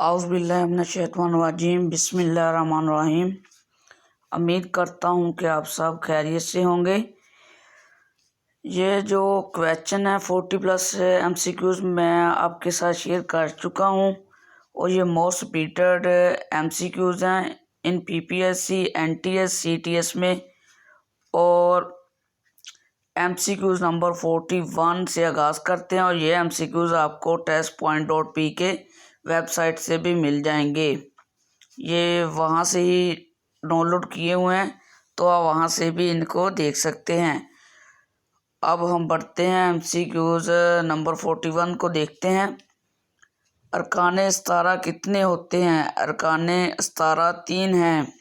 आउज़ बिल्लाहि मिनश्शैतानिर्रजीम बिस्मिल्लाहिर्रहमानिर्रहीम। उम्मीद करता हूँ कि आप सब खैरियत से होंगे। ये जो क्वेश्चन है 40+ MCQs मैं आपके साथ शेयर कर चुका हूँ और ये मोस्ट रिपीटेड MCQs हैं इन PPSC, NTS, CTS में। और MCQs नंबर 41 से आगाज़ करते हैं और ये MCQs आपको testpoint.p के वेबसाइट से भी मिल जाएंगे। ये वहाँ से ही डाउनलोड किए हुए हैं तो आप वहाँ से भी इनको देख सकते हैं। अब हम बढ़ते हैं MCQs नंबर 41 को देखते हैं। अरकान इस्तारा कितने होते हैं? अरकान इस्तारा 3 हैं।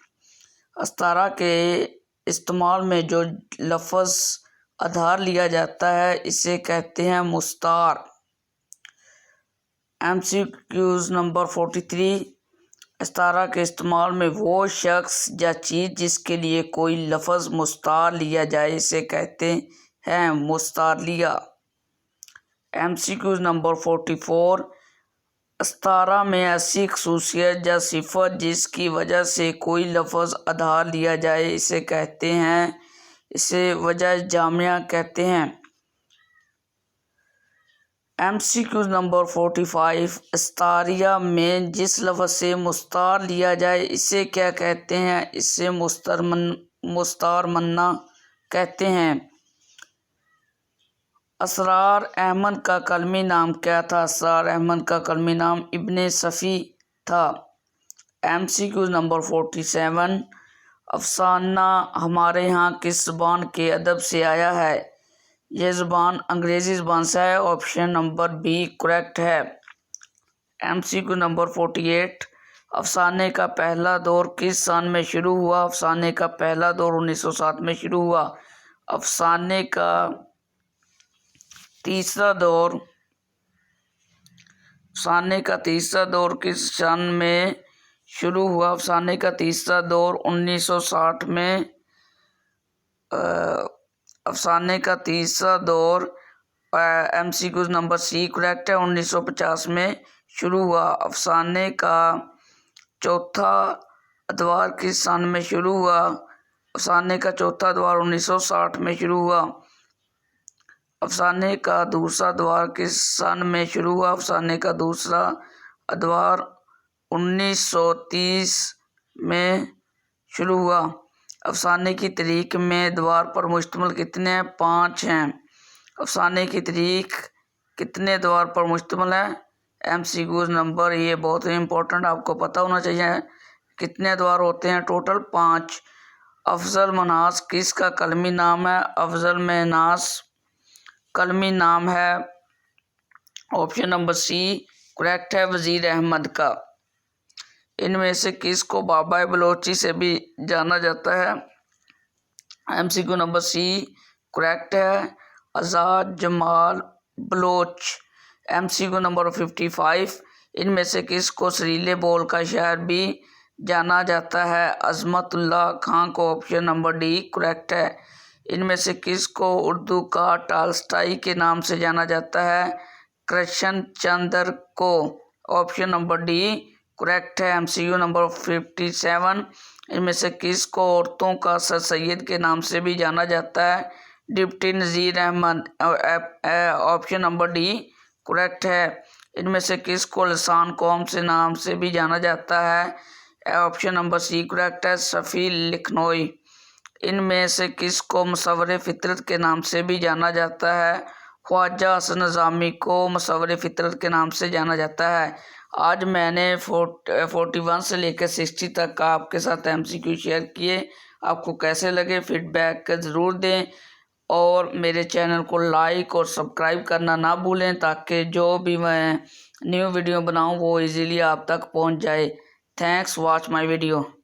इस्तारा के इस्तेमाल में जो लफ्ज़ आधार लिया जाता है इसे कहते हैं मुस्तार। MCQs नंबर 43 इस्तारा के इस्तेमाल में वो शख्स या चीज़ जिसके लिए कोई लफ्ज़ मुस्तार लिया जाए इसे कहते हैं मुस्तारलिया। MCQs नंबर 44 इस्तारा में ऐसी खसूसियत या सिफत जिसकी वजह से कोई लफ्ज़ आधार लिया जाए इसे वजह जामिया कहते हैं। MCQs नंबर 45 इस्तारिया में जिस लफ्ज़ से मुस्तार लिया जाए इसे क्या कहते हैं? इसे मुस्तार मन्ना कहते हैं। असरार अहमद का कलमी नाम क्या था? असरार अहमद का कलमी नाम इब्ने सफ़ी था। MCQs नंबर 47 अफसाना हमारे यहाँ किस ज़बान के अदब से आया है? यह ज़बान अंग्रेज़ी ज़बान से है। ऑप्शन नंबर बी करेक्ट है। MCQ नंबर 48 अफसाने का पहला दौर किस सन में शुरू हुआ? अफसाने का पहला दौर 1907 में शुरू हुआ। अफसाने का तीसरा दौर किस सन में शुरू हुआ? अफसाने का तीसरा दौर 1960 में। अफसाने का तीसरा दौर MCQs नंबर सी करेक्ट है 1950 में शुरू हुआ। अफसाने का चौथा अदवार किस सन में शुरू हुआ? अफसाने का चौथा अदवार 1960 में शुरू हुआ। अफसाने का दूसरा अदवार किस सन में शुरू हुआ? अफसाने का दूसरा अदवार 1930 में शुरू हुआ। अफसाने की तारीख में अदवार पर मुश्तमिल कितने हैं? 5 हैं। अफसाने की तारीख कितने अदवार पर मुश्तमिल है? MCQs नंबर ये बहुत ही इम्पोर्टेंट आपको पता होना चाहिए। कितने अदवार होते हैं? टोटल 5। अफजल मनास किसका कलमी नाम है? अफजल मनास कलमी नाम है। ऑप्शन नंबर सी करेक्ट है वज़ीर अहमद का। इनमें से किसको बाबा बलोची से भी जाना जाता है? MCQ नंबर सी करेक्ट है आज़ाद जमाल बलोच। MCQ नंबर 55 इनमें से किसको सरीले बोल का शायर भी जाना जाता है? अज़मतुल्लाह खान को। ऑप्शन नंबर डी करेक्ट है। इनमें से किसको उर्दू का टालस्टाई के नाम से जाना जाता है? कृष्ण चंद्र को। ऑप्शन नंबर डी करेक्ट है। MCQ नंबर 57 इनमें से किसको औरतों का सर सैयद के नाम से भी जाना जाता है? Deputy Nazir Ahmad. Option number D correct है। इनमें से किसको लसान कौम से नाम से भी जाना जाता है? ऑप्शन नंबर सी करेक्ट है शफी लखनोई। इनमें से किसको मुसव्वरे फितरत के नाम से भी जाना जाता है? ख्वाजा हसन निज़ामी को मुसव्वरे फितरत के नाम से जाना जाता है। आज मैंने 41 से लेकर 60 तक का आपके साथ MCQ शेयर किए। आपको कैसे लगे फीडबैक ज़रूर दें और मेरे चैनल को लाइक और सब्सक्राइब करना ना भूलें ताकि जो भी मैं न्यू वीडियो बनाऊं वो इजीली आप तक पहुंच जाए। Thanks watch my video.